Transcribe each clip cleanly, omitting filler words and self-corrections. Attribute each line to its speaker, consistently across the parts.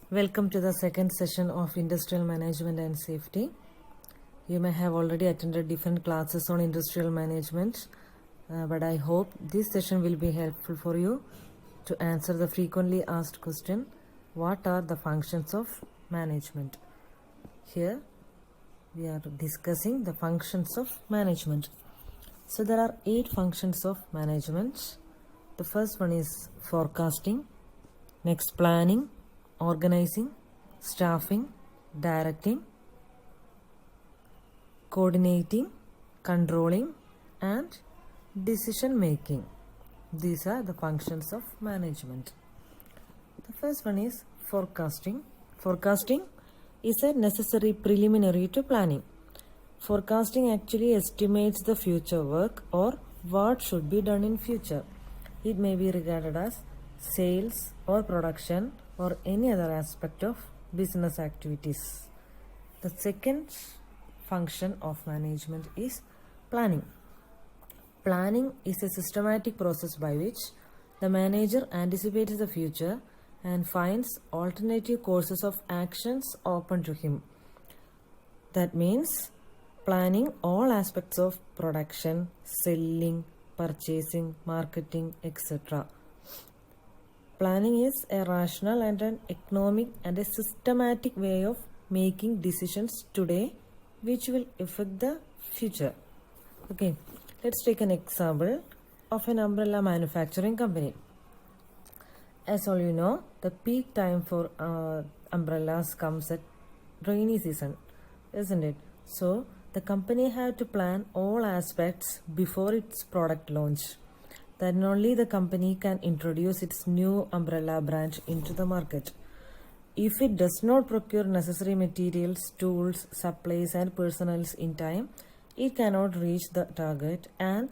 Speaker 1: Welcome to the second session of Industrial Management and Safety. You may have already attended different classes on industrial management, but I hope this session will be helpful for you to answer the frequently asked question, what are the functions of management? Here we are discussing the functions of management. So there are 8 functions of management. The first one is forecasting, next planning, organizing, staffing, directing, coordinating, controlling, and decision making. These are the functions of management. The first one is forecasting. Forecasting is a necessary preliminary to planning. Forecasting actually estimates the future work or what should be done in future. It may be regarded as sales or production or any other aspect of business activities. The second function of management is planning. Planning is a systematic process by which the manager anticipates the future and finds alternative courses of actions open to him. That means planning all aspects of production, selling, purchasing, marketing, etc. Planning is a rational and an economic and a systematic way of making decisions today which will affect the future. Okay, let's take an example of an umbrella manufacturing company. As all you know, the peak time for umbrellas comes at rainy season, isn't it? So the company had to plan all aspects before its product launch. Then only the company can introduce its new umbrella brand into the market. If it does not procure necessary materials, tools, supplies and personnel in time, it cannot reach the target and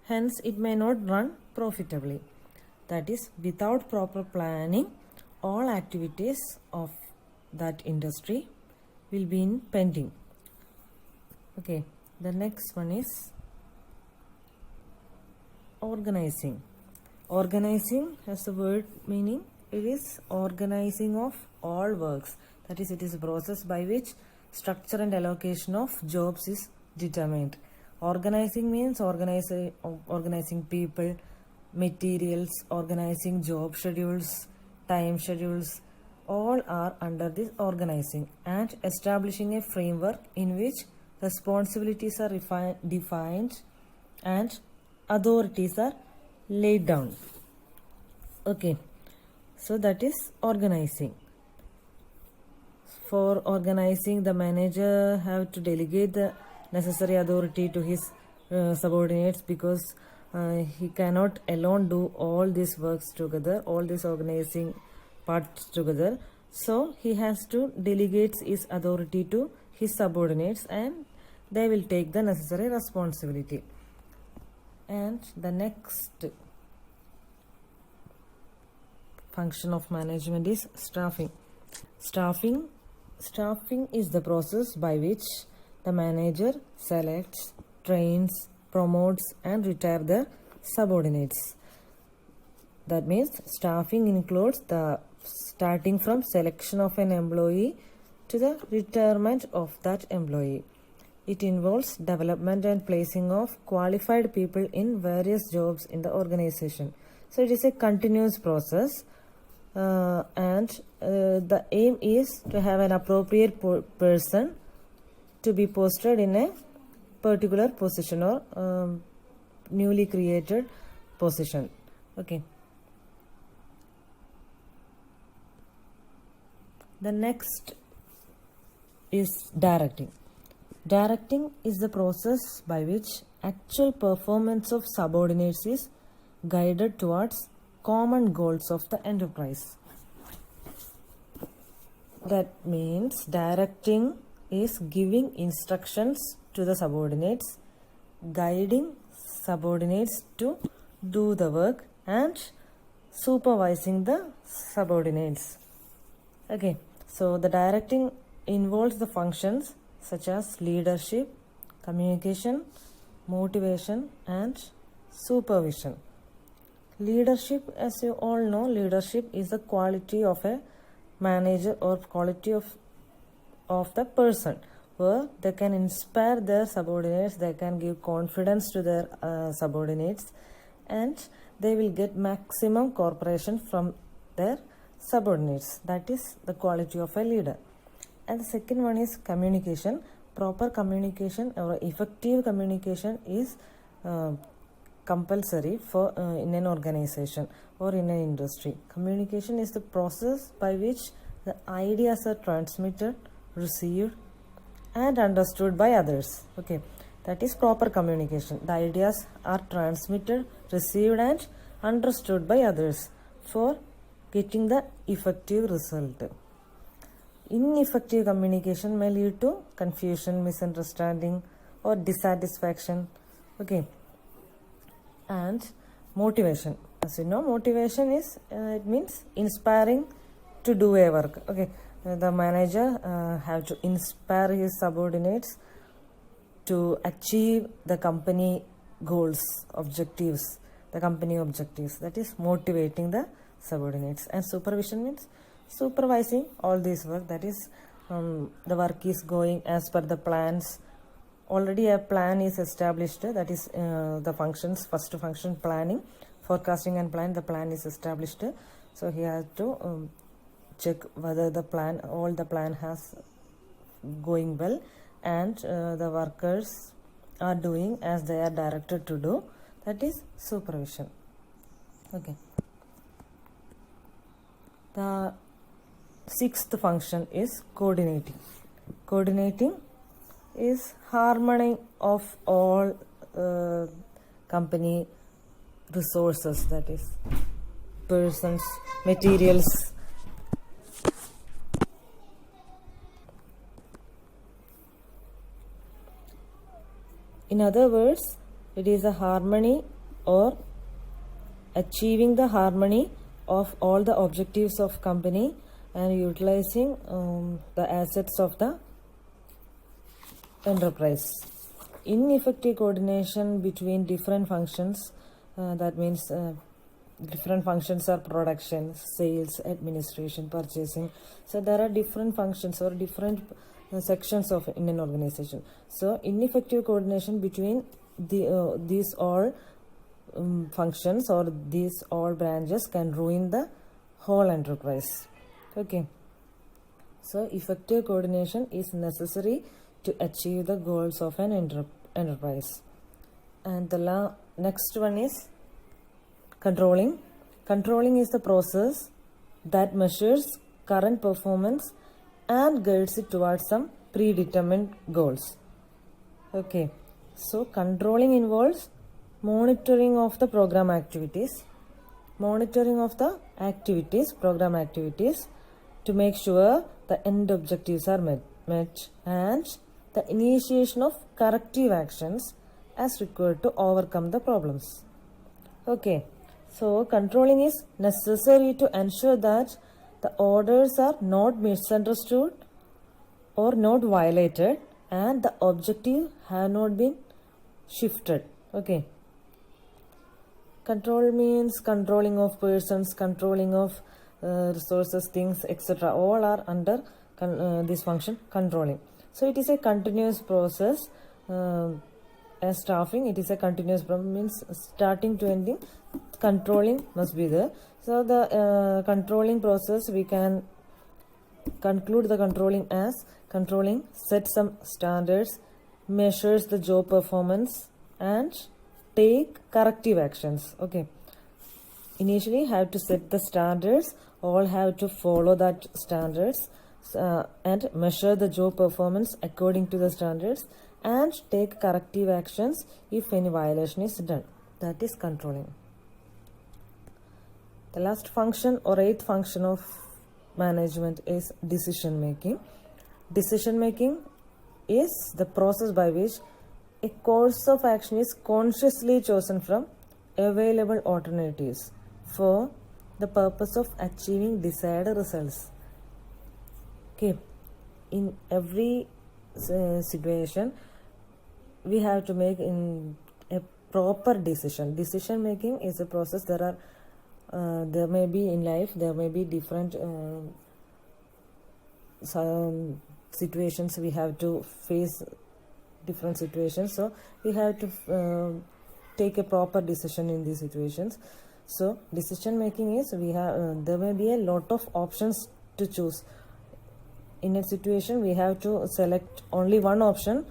Speaker 1: hence it may not run profitably. That is, without proper planning, all activities of that industry will be in pending. Okay, the next one is organizing. Organizing has the word meaning. It is organizing of all works. That is, it is a process by which structure and allocation of jobs is determined. Organizing means organizing people, materials, organizing job schedules, time schedules, all are under this organizing, and establishing a framework in which responsibilities are defined and authorities are laid down. Okay, so that is organizing. For organizing, the manager have to delegate the necessary authority to his subordinates because he cannot alone do all these works together, all these organizing parts together. So he has to delegate his authority to his subordinates and they will take the necessary responsibility. And the next function of management is staffing. Staffing is the process by which the manager selects, trains, promotes and retires the subordinates. That means staffing includes the starting from selection of an employee to the retirement of that employee. It involves development and placing of qualified people in various jobs in the organization. So it is a continuous process and the aim is to have an appropriate person to be posted in a particular position or newly created position. Okay. The next is directing. Directing is the process by which actual performance of subordinates is guided towards common goals of the enterprise. That means directing is giving instructions to the subordinates, guiding subordinates to do the work and supervising the subordinates. Okay, so the directing involves the functions such as leadership, communication, motivation and supervision. Leadership, as you all know, leadership is the quality of a manager or quality of the person, where they can inspire their subordinates, they can give confidence to their subordinates, and they will get maximum cooperation from their subordinates. That is the quality of a leader. And the second one is communication. Proper communication or effective communication is compulsory for in an organization or in an industry. Communication is the process by which the ideas are transmitted, received, and understood by others. Okay, that is proper communication. The ideas are transmitted, received, and understood by others for getting the effective result. Ineffective communication may lead to confusion, misunderstanding, or dissatisfaction. Okay, and motivation. As you know, motivation is it means inspiring to do a work. Okay, the manager have to inspire his subordinates to achieve the company goals, objectives, the company objectives. That is motivating the subordinates. And supervision means supervising all this work. That is the work is going as per the plans. Already a plan is established, that is the functions, first function planning, forecasting and plan. The plan is established, so he has to check whether the plan, all the plan has going well, and the workers are doing as they are directed to do. That is supervision. Okay, the sixth function is coordinating. Coordinating is harmony of all company resources, that is persons, materials. In other words, it is a harmony or achieving the harmony of all the objectives of company and utilizing the assets of the enterprise. Ineffective coordination between different functions, that means different functions are production, sales, administration, purchasing. So there are different functions or different sections of in an organization. So ineffective coordination between these all functions or these all branches can ruin the whole enterprise. Okay, so effective coordination is necessary to achieve the goals of an enterprise. And the next one is controlling. Controlling is the process that measures current performance and guides it towards some predetermined goals. Okay, so controlling involves monitoring of the program activities, program activities, to make sure the end objectives are met, and the initiation of corrective actions as required to overcome the problems. Okay, so controlling is necessary to ensure that the orders are not misunderstood or not violated, and the objective have not been shifted. Okay, control means controlling of persons, controlling of resources, things, etc. All are under this function, controlling. So it is a continuous process. As staffing, it is a continuous process, means starting to ending, controlling must be there. So the controlling process, we can conclude the controlling as controlling sets some standards, measures the job performance, and take corrective actions. Okay, initially have to set the standards, all have to follow that standards, and measure the job performance according to the standards, and take corrective actions if any violation is done. That is controlling. The last function or eighth function of management is decision making. Decision making is the process by which a course of action is consciously chosen from available alternatives for the purpose of achieving desired results. Okay, in every situation we have to make in a proper decision. Decision making is a process. There may be in life, there may be different some situations we have to face different situations, so we have to take a proper decision in these situations. So decision making is we have there may be a lot of options to choose. In a situation we have to select only one option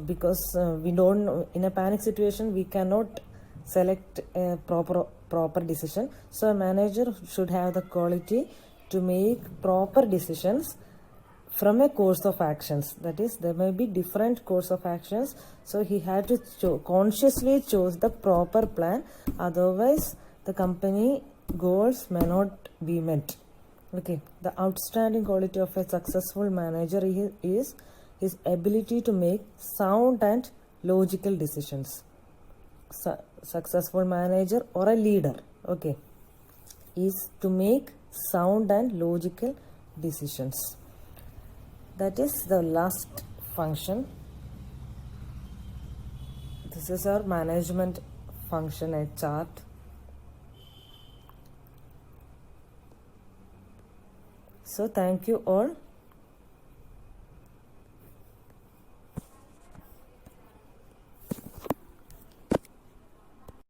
Speaker 1: because we don't, in a panic situation we cannot select a proper decision. So a manager should have the quality to make proper decisions from a course of actions. That is, there may be different course of actions, so he had to consciously choose the proper plan, otherwise the company goals may not be met. Okay, the outstanding quality of a successful manager is his ability to make sound and logical decisions. Successful manager or a leader, okay, is to make sound and logical decisions. That is the last function. This is our management function, a chart. So thank you all.